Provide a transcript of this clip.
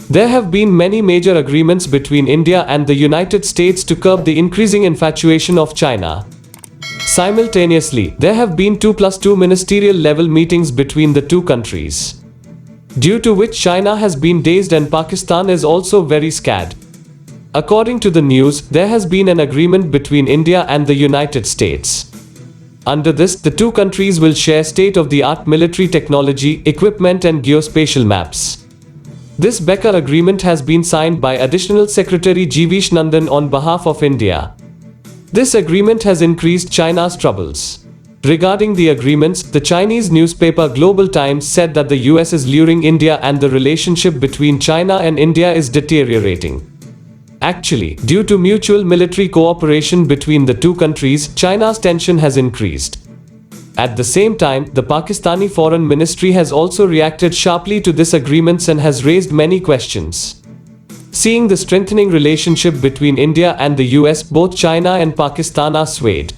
There have been many major agreements between India and the United States to curb the increasing infatuation of China. Simultaneously, there have been 2+2 ministerial level meetings between the two countries, due to which China has been dazed and Pakistan is also very scared. According to the news, there has been an agreement between India and the United States. Under this, the two countries will share state-of-the-art military technology, equipment and geospatial maps. This Becker Agreement has been signed by Additional Secretary Jivesh Nandan on behalf of India. This agreement has increased China's troubles. Regarding the agreements, the Chinese newspaper Global Times said that the US is luring India and the relationship between China and India is deteriorating. Actually, due to mutual military cooperation between the two countries, China's tension has increased. At the same time, the Pakistani Foreign Ministry has also reacted sharply to this agreement and has raised many questions. Seeing the strengthening relationship between India and the US, both China and Pakistan are swayed.